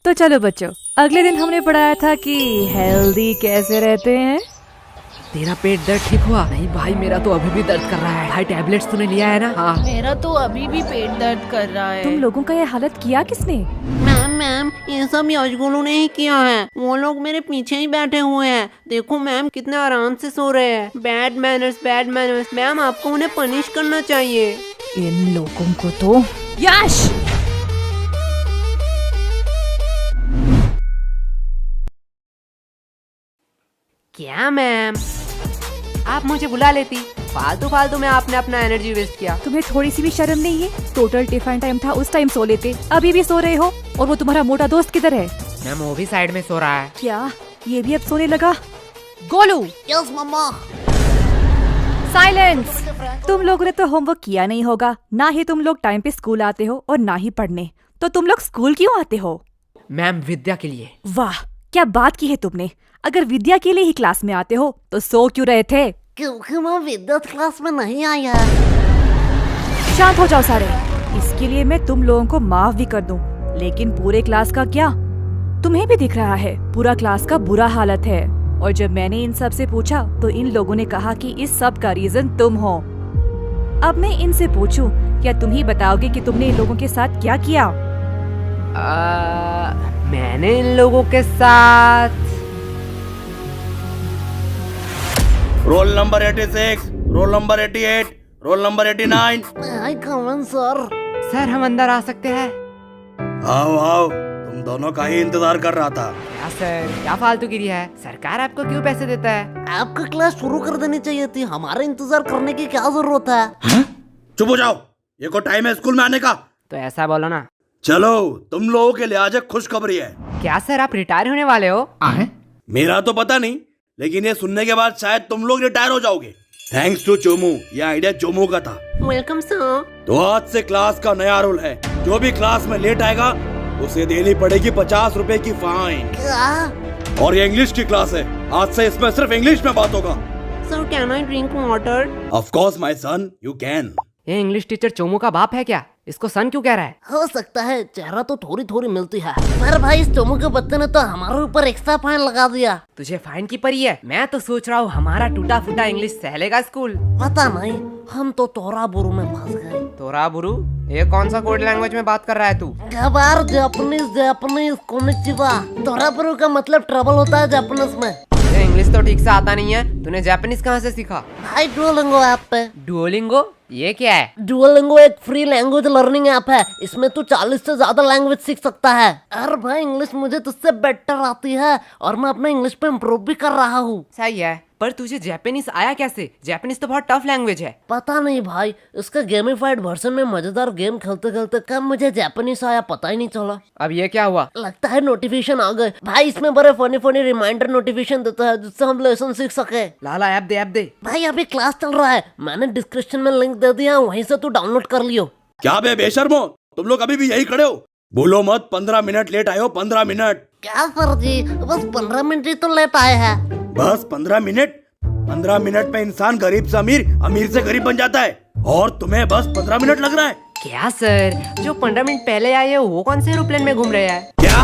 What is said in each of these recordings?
तो चलो बच्चों, अगले दिन हमने पढ़ाया था कि हेल्दी कैसे रहते हैं। तेरा पेट दर्द ठीक हुआ? नहीं भाई, मेरा तो अभी भी दर्द कर रहा है। भाई टैबलेट्स तूने लिया है ना? हाँ। मेरा तो अभी भी पेट दर्द कर रहा है। तुम लोगों का ये हालत किया किसने? मैम ये सब यशगुलू ने ही किया है। वो लोग मेरे पीछे ही बैठे हुए हैं। देखो मैम कितने आराम से सो रहे हैं। Bad manners. मैम आपको उन्हें पनिश करना चाहिए। इन लोगों को तो। यश! क्या मैम, आप मुझे बुला लेती। फालतू में आपने अपना एनर्जी वेस्ट किया। तुम्हें थोड़ी सी भी शर्म नहीं है? टोटल टिफिन टाइम था, उस टाइम सो लेते। अभी भी सो रहे हो। और वो तुम्हारा मोटा दोस्त किधर है? मैम वो भी साइड में सो रहा है। क्या ये भी अब सोने लगा? गोलू! यस मम्मा। साइलेंस! तुम लोगों ने तो होमवर्क किया नहीं होगा। ना ही तुम लोग टाइम पे स्कूल आते हो और ना ही पढ़ने। तो तुम लोग स्कूल क्यों आते हो? मैम विद्या के लिए। वाह, क्या बात की है तुमने। अगर विद्या के लिए ही क्लास में आते हो तो सो क्यों रहे थे? क्योंकि मैं विद्युत क्लास में नहीं आया। शांत हो जाओ सारे। इसके लिए मैं तुम लोगों को माफ भी कर दूं, लेकिन पूरे क्लास का क्या? तुम्हें भी दिख रहा है पूरा क्लास का बुरा हालत है। और जब मैंने इन सब से पूछा तो इन लोगों ने कहा कि इस सब का रीजन तुम हो। अब मैं इनसे पूछूं, क्या तुम ही बताओगे कि तुमने इन लोगों के साथ क्या किया? मैंने इन लोगों के साथ roll number 86, roll number 88, roll number 89। आई कमन सर। सर हम अंदर आ सकते हैं? आओ आओ, तुम दोनों का ही इंतजार कर रहा था। क्या सर, क्या फालतूगिरी है? सरकार आपको क्यों पैसे देता है? आपका क्लास शुरू कर देनी चाहिए थी। हमारा इंतजार करने की क्या जरूरत है? चुप हो जाओ, ये को टाइम है स्कूल में आने का। तो ऐसा बोलो ना। चलो, तुम लोगों के लिए आज एक खुशखबरी है। क्या सर, आप रिटायर होने वाले हो? मेरा तो पता नहीं, लेकिन ये सुनने के बाद शायद तुम लोग रिटायर हो जाओगे। थैंक्स टू चोमू, ये आइडिया चोमू का था। Welcome sir. तो आज से क्लास का नया रूल है, जो भी क्लास में लेट आएगा उसे देनी पड़ेगी 50 रुपए की फाइन। क्या? और ये इंग्लिश की क्लास है, आज से इसमें सिर्फ इंग्लिश में बात होगा। Sir can I drink water? Of course my son, you can. ये इंग्लिश टीचर चोमू का बाप है क्या? इसको सन क्यों कह रहा है? हो सकता है, चेहरा तो थोड़ी मिलती है। पर भाई इस चोमू के बच्चे ने तो हमारे ऊपर एक्स्ट्रा फाइन लगा दिया। तुझे फाइन की पड़ी है? मैं तो सोच रहा हूँ हमारा टूटा फूटा इंग्लिश सहलेगा स्कूल। पता नहीं, हम तो तोरा बुरु में फंस गए। तोरा बुरु? ये कौन सा कोड लैंग्वेज में बात कर रहा है तू? गबार जापानीज कोनिचिवा। तोरा बुरु का मतलब ट्रबल होता है जापानीज में। ये इंग्लिश तो ठीक से आता नहीं है, तूने जापानीज कहाँ से सीखा? भाई डुओलिंगो ऐप पे। डुओलिंगो? ये क्या है? डुओलिंगो एक फ्री लैंग्वेज लर्निंग ऐप है। इसमें तू 40 से ज्यादा लैंग्वेज सीख सकता है। अरे भाई इंग्लिश मुझे तुझसे बेटर आती है और मैं अपना इंग्लिश पे इम्प्रूव भी कर रहा हूँ। सही है, पर तुझे जापानीज आया कैसे? जापानीज तो बहुत टफ लैंग्वेज है। पता नहीं भाई, इसका गेमिफाइड वर्जन में मजेदार गेम खेलते खेलते कब मुझे जापानीज आया पता ही नहीं चला। अब ये क्या हुआ? लगता है नोटिफिकेशन आ गए। भाई इसमें बड़े फनी रिमाइंडर नोटिफिकेशन देता है जिससे हम लेसन सीख सके। लाला ऐप दे। भाई अभी क्लास चल रहा है, मैंने डिस्क्रिप्शन में लिंक दे दिया, वहीं से तू डाउनलोड कर लियो। क्या बे बेशर्मो, तुम लोग अभी भी यही खड़े हो? बोलो मत 15 मिनट लेट आए हो। 15 मिनट? क्या सर जी, बस 15 मिनट ही तो लेट आए हैं। बस 15 मिनट? 15 मिनट में इंसान गरीब से अमीर, अमीर से गरीब बन जाता है, और तुम्हें बस 15 मिनट लग रहा है? क्या सर, जो 15 मिनट पहले आए हैं वो कौन से एरोप्लेन में घूम रहे हैं? क्या?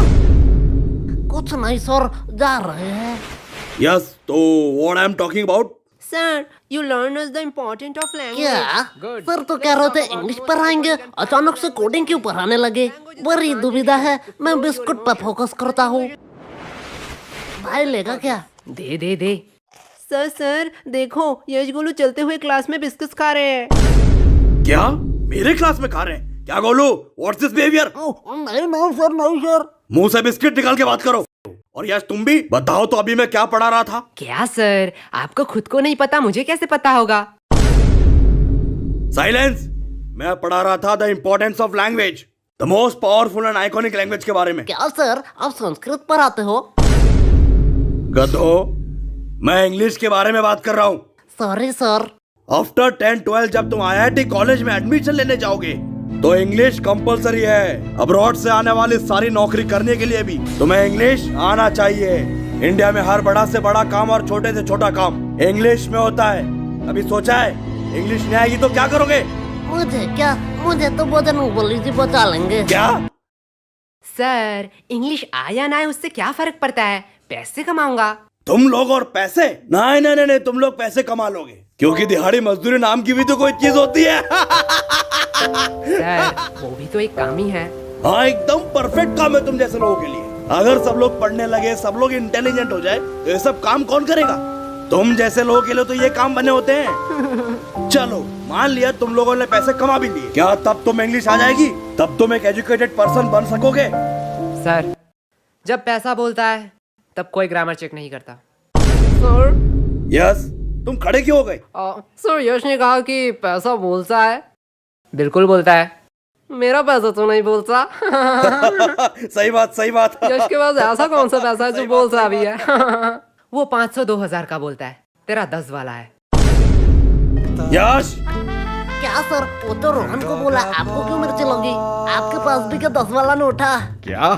कुछ नहीं सर, जा रहे हैं। यस, तो what I am talking about? Sir you learn us the important of language. क्या सर तो कह रहे थे इंग्लिश पढ़ाएंगे, अचानक से कोडिंग क्यों पढ़ाने लगे? बड़ी दुविधा है, मैं बिस्कुट पर फोकस करता हूँ। भाई लेगा क्या? दे। सर देखो, यशगुलू चलते हुए क्लास में बिस्किट्स खा रहे हैं। क्या मेरे क्लास में खा रहे हैं? क्या गोलू, व्हाट्स दिस बिहेवियर? नहीं सर। मुंह से बिस्किट निकाल के बात करो। और यश तुम भी बताओ तो, अभी मैं क्या पढ़ा रहा था? क्या सर, आपको खुद को नहीं पता, मुझे कैसे पता होगा? साइलेंस! मैं पढ़ा रहा था the importance of language, the most powerful and iconic language के बारे में। क्या सर, आप संस्कृत पढ़ाते हो? गधो, मैं इंग्लिश के बारे में बात कर रहा हूँ। Sorry sir. आफ्टर 10-12 जब तुम IIT कॉलेज में एडमिशन लेने जाओगे तो इंग्लिश कंपलसरी है। अब्रॉड से आने वाली सारी नौकरी करने के लिए भी तुम्हें इंग्लिश आना चाहिए। इंडिया में हर बड़ा से बड़ा काम और छोटे से छोटा काम इंग्लिश में होता है। अभी सोचा है इंग्लिश नहीं आएगी तो क्या करोगे? मुझे क्या, मुझे तो बोधन बोली जी बचा लेंगे। क्या? सर इंग्लिश आया ना है उससे क्या फर्क पड़ता है, पैसे कमाऊंगा। तुम लोग और पैसे? नहीं नहीं नहीं, तुम लोग पैसे कमा लोगे, क्योंकि दिहाड़ी मजदूरी नाम की भी तो कोई चीज होती है। सर वो भी तो एक काम ही है। हाँ एकदम परफेक्ट काम है तुम जैसे लोगों के लिए। अगर सब लोग पढ़ने लगे, सब लोग इंटेलिजेंट हो जाए, तो ये सब काम कौन करेगा? तुम जैसे लोगों के लिए तो ये काम बने होते हैं। चलो मान लिया तुम लोगों ने पैसे कमा भी लिए, क्या तब तुम इंग्लिश आ जाएगी? तब तुम एक एजुकेटेड पर्सन बन सकोगे? सर जब पैसा बोलता है तब कोई ग्रामर चेक नहीं करता। सर यस, तुम खड़े क्यों हो गए? सर यश ने कहा कि पैसा बोलता है। बिल्कुल बोलता है। मेरा पैसा तो नहीं बोलता। सही बात सही बात। यश के पास ऐसा कौन सा पैसा है जो बोलता भी है? वो 500-2000 का बोलता है, तेरा 10 वाला है। यश क्या सर, वो तो रोहन को बोला, आपको क्यों मिर्ची लगी? आपके पास भी क्या 10 वाला नोट है? क्या?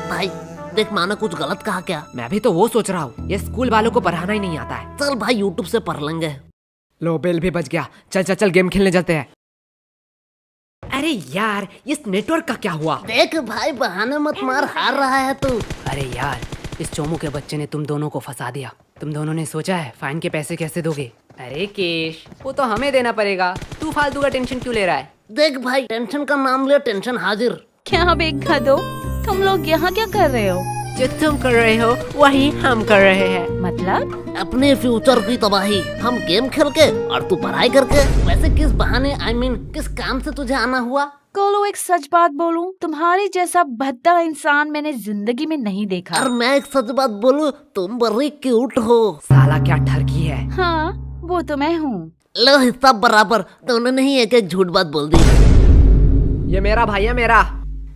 भाई देख, माना कुछ गलत कहा क्या? मैं भी तो वो सोच रहा हूँ, ये स्कूल वालों को पढ़ाना ही नहीं आता है। चल भाई यूट्यूब से पढ़ लेंगे। लो बेल भी बच गया। चल चल चल गेम खेलने चलते हैं। अरे यार इस नेटवर्क का क्या हुआ? देख भाई बहाने मत मार, हार रहा है तू। अरे यार इस चोमू के बच्चे ने तुम दोनों को फंसा दिया। तुम दोनों ने सोचा है फाइन के पैसे कैसे दोगे? अरे केश वो तो हमें देना पड़ेगा, तू फालतू का टेंशन क्यों ले रहा है? देख भाई, टेंशन का नाम ले, टेंशन हाजिर। क्या बेखा दो, तुम लोग यहाँ क्या कर रहे हो? जो तुम कर रहे हो वही हम कर रहे हैं। मतलब? अपने फ्यूचर की तबाही, हम गेम खेल के और तू पढ़ाई करके। वैसे किस बहाने, I mean, किस काम से तुझे आना हुआ? कोलो एक सच बात बोलूं, तुम्हारी जैसा भद्दा इंसान मैंने जिंदगी में नहीं देखा। और मैं एक सच बात बोलूं, तुम बड़ी क्यूट हो। साला क्या ठरकी है। हाँ वो तो मैं हूँ। लो हिस्सा बराबर, दोनों ने ही एक एक झूठ बात बोल दी। ये मेरा भाई है मेरा।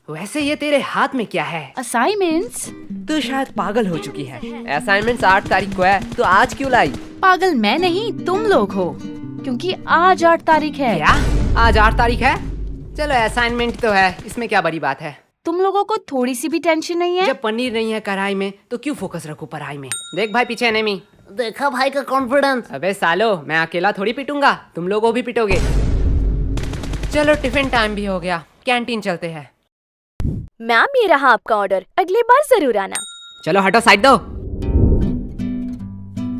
वैसे ये तेरे हाथ में क्या है? असाइनमेंट्स? तू शायद पागल हो चुकी है। असाइनमेंट्स 8 तारीख को है, तो आज क्यों लाई? पागल मैं नहीं, तुम लोग हो, क्योंकि आज 8 तारीख है। क्या आज 8 तारीख है? चलो असाइनमेंट तो है, इसमें क्या बड़ी बात है। तुम लोगों को थोड़ी सी भी टेंशन नहीं है? जब पनीर नहीं है कढ़ाई में तो क्यों फोकस रखूं पढ़ाई में। देख भाई पीछे एनिमी। देखा भाई का कॉन्फिडेंस। अबे सालो मैं अकेला थोड़ी पिटूंगा, तुम लोगों भी पिटोगे। चलो टिफिन टाइम भी हो गया, कैंटीन चलते हैं। मैम ये रहा आपका ऑर्डर, अगली बार जरूर आना। चलो हटो साइड दो।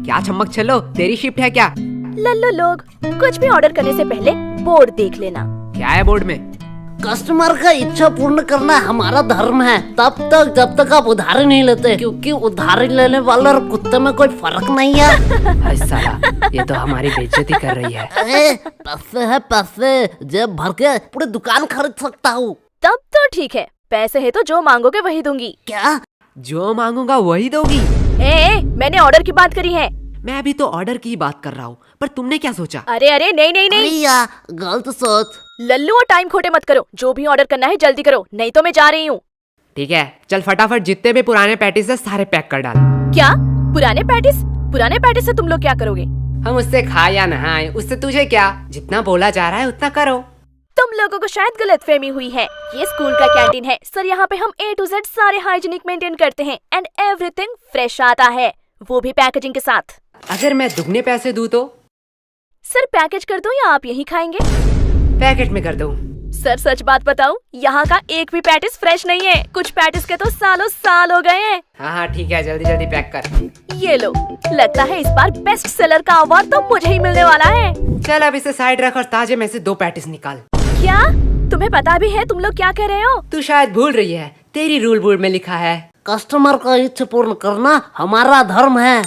क्या चम्मक चलो, तेरी शिफ्ट है क्या? लल्लो लोग, कुछ भी ऑर्डर करने से पहले बोर्ड देख लेना। क्या है बोर्ड में? कस्टमर का इच्छा पूर्ण करना हमारा धर्म है, तब तक जब तक आप उधारी नहीं लेते, क्योंकि उधारी लेने वाले और कुत्ते में कोई फर्क नहीं है। अरे साला ये तो हमारी बेइज्जती कर रही है। पैसे है पैसे, जेब भर के पूरी दुकान खरीद सकता हूँ। तब तो ठीक है, पैसे है तो जो मांगोगे वही दूंगी। क्या? जो मांगूंगा वही दोगी? मैंने ऑर्डर की बात करी है। मैं अभी तो ऑर्डर की बात कर रहा हूँ, पर तुमने क्या सोचा? अरे अरे नहीं नहीं नहीं, या गलत सोच। लल्लू और टाइम खोटे मत करो, जो भी ऑर्डर करना है जल्दी करो, नहीं तो मैं जा रही हूँ। ठीक है चल फटाफट जितने भी पुराने पैटीज है सारे पैक कर डाल। क्या पुराने पैटिस? पुराने पैटिस से तुम लोग क्या करोगे? हम उससे खाए या नहाए उससे तुझे क्या, जितना बोला जा रहा है उतना करो। तुम लोगों को शायद गलतफहमी हुई है, ये स्कूल का कैंटीन है सर, यहाँ पे हम A to Z सारे हाइजीनिक मेंटेन करते हैं एंड एवरीथिंग फ्रेश आता है, वो भी पैकेजिंग के साथ। अगर मैं दुगने पैसे दूं तो? सर पैकेज कर दूं या आप यही खाएंगे? पैकेट में कर दूं। सर सच बात बताऊं, यहाँ का एक भी पैटिस फ्रेश नहीं है, कुछ पैटिस के तो सालों साल हो गए हैं। हाँ ठीक है जल्दी जल्दी पैक कर। ये लो, लगता है इस बार बेस्ट सेलर का अवार्ड तो मुझे ही मिलने वाला है। चल अब इसे साइड रख और ताजे में से 2 पैटिस निकाल। क्या तुम्हें पता भी है तुम लोग क्या कह रहे हो? तू शायद भूल रही है, तेरी रूल बोर्ड में लिखा है कस्टमर का इच्छा पूर्ण करना हमारा धर्म है।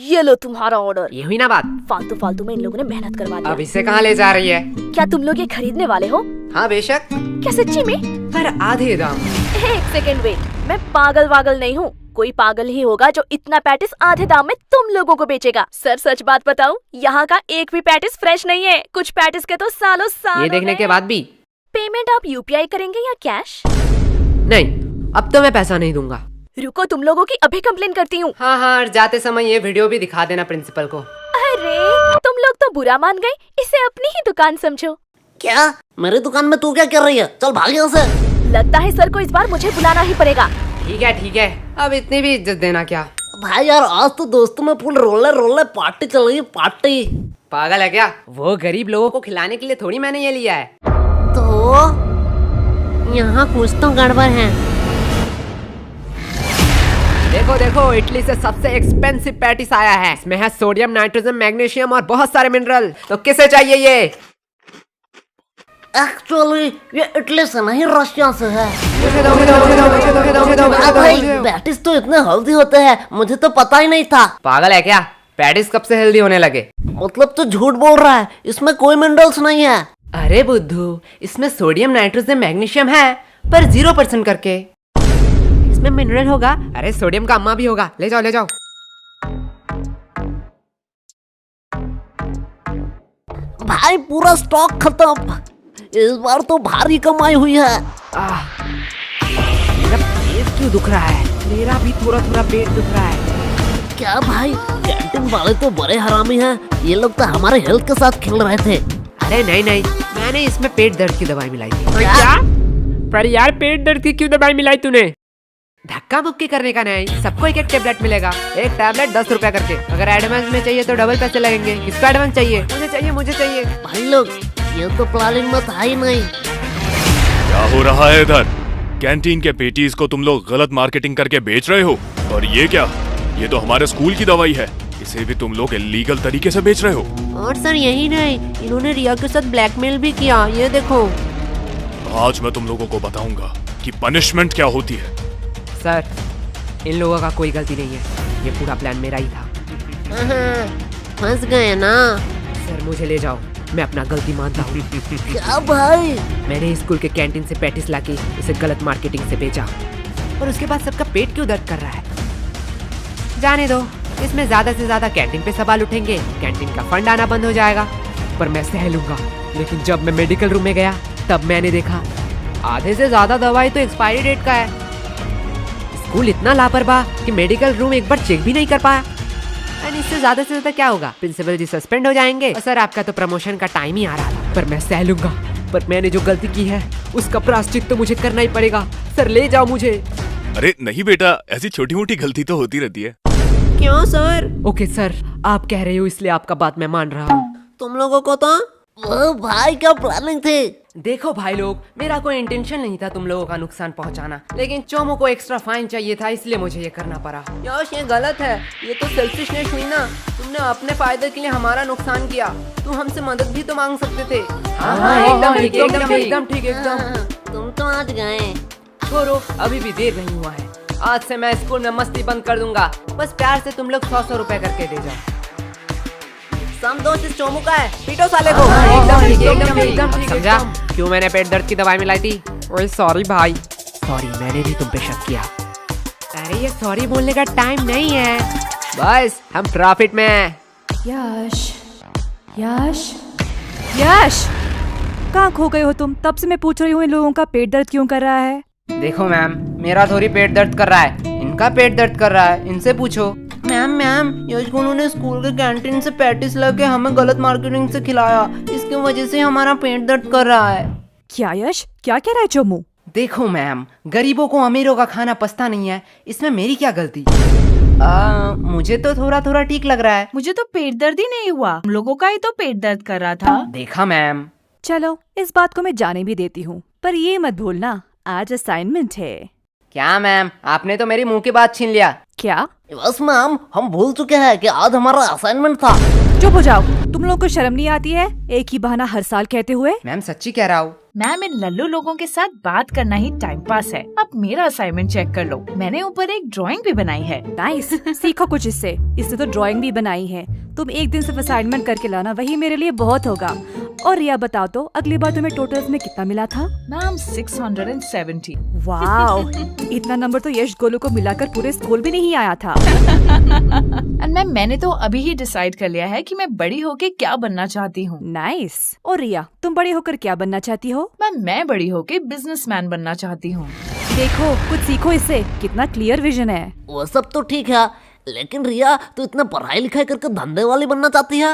ये लो तुम्हारा ऑर्डर। ये हुई ना बात? फालतू फालतू में इन लोगों ने मेहनत करवा अब दी। इसे कहाँ ले जा रही है? क्या तुम लोग ये खरीदने वाले हो? हाँ बेशक। क्या सच्ची में? पर आधे दाम। एक सेकेंड वेट, मैं पागल वागल नहीं हूँ, कोई पागल ही होगा जो इतना पैटिस आधे दाम में तुम लोगों को बेचेगा। सर सच बात बताऊं, यहाँ का एक भी पैटिस फ्रेश नहीं है, कुछ पैटिस के तो सालों साल। ये देखने के बाद भी? पेमेंट आप UPI करेंगे या कैश? नहीं, अब तो मैं पैसा नहीं दूंगा। रुको, तुम लोगों की अभी कंप्लेन करती हूँ। हाँ हाँ और जाते समय ये वीडियो भी दिखा देना प्रिंसिपल को। अरे तुम लोग तो बुरा मान गए, इसे अपनी ही दुकान समझो। क्या मेरी दुकान में तू क्या कर रही है? चल भाग यहाँ से। लगता है सर को इस बार मुझे बुलाना ही पड़ेगा। ठीक है, अब इतनी भी इज्जत देना क्या? भाई यार आज तो दोस्तों में फुल रोले पार्टी चल रही है, पार्टी। पागल है क्या? वो गरीब लोगों को खिलाने के लिए थोड़ी मैंने ये लिया है। तो यहाँ कुछ तो गड़बड़ है। देखो देखो, इटली से सबसे एक्सपेंसिव पैटिस आया है। इसमें है सोडियम, नाइट्रोजन, मैग्नीशियम और बहुत सारे मिनरल। तो किसे चाहिए ये? एक्चुअली ये इटली से नहीं, रशिया से है। मुझे दो, मुझे दो, मुझे दो, मुझे दो, मुझे दो, मुझे दो, मुझे दो, भाई मुझे दो। पैटिस तो इतने हेल्दी होते हैं, मुझे तो पता ही नहीं था। पागल है क्या? पैटिस कब से हेल्दी होने लगे? मतलब तो झूठ बोल रहा है, इसमें कोई मिनरल्स नहीं है। अरे बुद्धू, इसमें सोडियम, नाइट्रोजन, मैग्नीशियम है, पर 0% करके। इसमें मिनरल होगा। अरे सोडियम का अम्मा भी होगा। ले जाओ ले जाओ। भाई पूरा स्टॉक खत्म। इस बार तो भारी कमाई हुई है। मेरा पेट क्यों दुख रहा है? मेरा भी थोड़ा थोड़ा पेट दुख रहा है। क्या भाई, कैंटीन वाले तो बड़े हरामी हैं। ये लोग तो हमारे हेल्थ के साथ खेल रहे थे। अरे नहीं नहीं, मैंने इसमें पेट दर्द की दवाई मिलाई थी। क्या? पर यार पेट दर्द की क्यों दवाई मिलाई तूने? धक्का मुक्की करने का नहीं, सबको एक एक टेबलेट मिलेगा। एक टेबलेट 10 रुपया करके। अगर एडवांस में चाहिए तो डबल पैसे लगेंगे। किसको एडवांस चाहिए? मुझे चाहिए, मुझे चाहिए। भाई लोग, ये तो प्लानिंग में था ही नहीं। क्या हो रहा है इधर? कैंटीन के पेटीज को तुम लोग गलत मार्केटिंग करके बेच रहे हो। और ये क्या? ये तो हमारे स्कूल की दवाई है। इसे भी तुम लोग इलीगल तरीके से बेच रहे हो। और सर यही नहीं, इन्होंने रिया के साथ ब्लैकमेल भी किया। ये देखो। आज मैं तुम लोगों को बताऊंगा कि पनिशमेंट क्या होती है। सर, इन लोगों का कोई गलती नहीं है। ये पूरा प्लान मेरा ही था। फंस गए ना। सर मुझे ले जाओ, मैं अपना गलती मानता हूँ। क्या भाई? मैंने स्कूल के कैंटीन से पैटिस लाके इसे गलत मार्केटिंग से बेचा, और उसके बाद सबका पेट क्यों दर्द कर रहा है? जाने दो, इसमें ज्यादा से ज्यादा कैंटीन पे सवाल उठेंगे, कैंटीन का फंड आना बंद हो जाएगा, पर मैं सह लूंगा। लेकिन जब मैं मेडिकल रूम में गया तब मैंने देखा आधे से ज्यादा दवाई तो एक्सपायरी डेट का है। स्कूल इतना लापरवाह कि मेडिकल रूम एक बार चेक भी नहीं कर पाया। और इससे ज्यादा से ज्यादा क्या होगा? प्रिंसिपल जी सस्पेंड हो जाएंगे। और सर आपका तो प्रमोशन का टाइम ही आ रहा था, पर मैं सह लूंगा। पर मैंने जो गलती की है उसका प्रायश्चित तो मुझे करना ही पड़ेगा। सर ले जाओ मुझे। अरे नहीं बेटा, ऐसी छोटी मोटी गलती तो होती रहती है। क्यों सर? ओके सर, आप कह रहे हो इसलिए आपका बात मैं मान रहा हूँ। तुम लोगों को तो वो भाई क्या प्लानिंग थी? देखो भाई लोग, मेरा कोई इंटेंशन नहीं था तुम लोगों का नुकसान पहुंचाना, लेकिन चोमो को एक्स्ट्रा फाइन चाहिए था, इसलिए मुझे ये करना पड़ा। यार ये गलत है, ये तो सेल्फिशनेस हुई ना। तुमने अपने फायदे के लिए हमारा नुकसान किया। तुम हमसे मदद भी तो मांग सकते थे। हाँ, एकदम ठीक, एकदम ठीक, एकदम ठीक, एकदम। तुम तो आज गए। छोड़ो, अभी भी देर नहीं हुआ है। आज से मैं स्कूल में मस्ती बंद कर दूंगा। बस प्यार से तुम लोग 100 रुपए करके दे जाओ। समझो इस चोमू का है, पीटो साले को। एकदम ठीक, एकदम ठीक, एकदम ठीक। समझा क्यों मैंने पेट दर्द की दवाई मिलाई थी? ओए सॉरी भाई। सॉरी, मैंने भी तुम पे शक किया। अरे ये सॉरी बोलने का टाइम नहीं है, बस हम प्रॉफिट में हैं। यश, यश, यश, कहाँ खो गए हो तुम? तब से मैं पूछ रही हूँ इन लोगों का पेट दर्द क्यों कर रहा है? देखो मैम, मेरा थोड़ी पेट दर्द कर रहा है, इनका पेट दर्द कर रहा है, इनसे पूछो। मैम यश ने स्कूल के कैंटीन से पैटिस लाके हमें गलत मार्केटिंग से खिलाया, इसकी वजह से हमारा पेट दर्द कर रहा है। क्या यश, क्या कह रहा है चोमू? देखो मैम, गरीबों को अमीरों का खाना पछता नहीं है, इसमें मेरी क्या गलती? मुझे तो थोड़ा थोड़ा ठीक लग रहा है। मुझे तो पेट दर्द ही नहीं हुआ, हम लोगों का ही तो पेट दर्द कर रहा था। देखा मैम। चलो, इस बात को मैं जाने भी देती हूँ, पर ये मत भूलना आज असाइनमेंट है। क्या मैम, आपने तो मेरी मुंह की बात छीन लिया। क्या? बस मैम, हम भूल चुके हैं कि आज हमारा असाइनमेंट था। चुप हो जाओ, तुम लोगों को शर्म नहीं आती है एक ही बहाना हर साल कहते हुए? मैम सच्ची कह रहा हूँ। मैम, इन लल्लू लोगों के साथ बात करना ही टाइम पास है। अब मेरा असाइनमेंट चेक कर लो, मैंने ऊपर एक ड्राइंग भी बनाई है। नाइस, सीखो कुछ इससे। इससे तो ड्राइंग भी बनाई है। तुम एक दिन सिर्फ असाइनमेंट करके लाना, वही मेरे लिए बहुत होगा। और रिया बताओ तो, अगली बार तुम्हें टोटल्स में कितना मिला था? मैम 670। वाओ, इतना नंबर तो यश गोलू को मिलाकर पूरे स्कूल भी नहीं आया था। एंड मैम, मैंने तो अभी ही डिसाइड कर लिया है कि मैं बड़ी होके क्या बनना चाहती हूँ। नाइस। और रिया, तुम बड़े होकर क्या बनना चाहती हो? मैम, मैं बड़ी होके बिजनेसमैन बनना चाहती हूँ। देखो, कुछ सीखो इससे, कितना क्लियर विजन है। वो सब तो ठीक है, लेकिन रिया तू इतना पढ़ाई लिखाई करके धंधे वाली बनना चाहती है?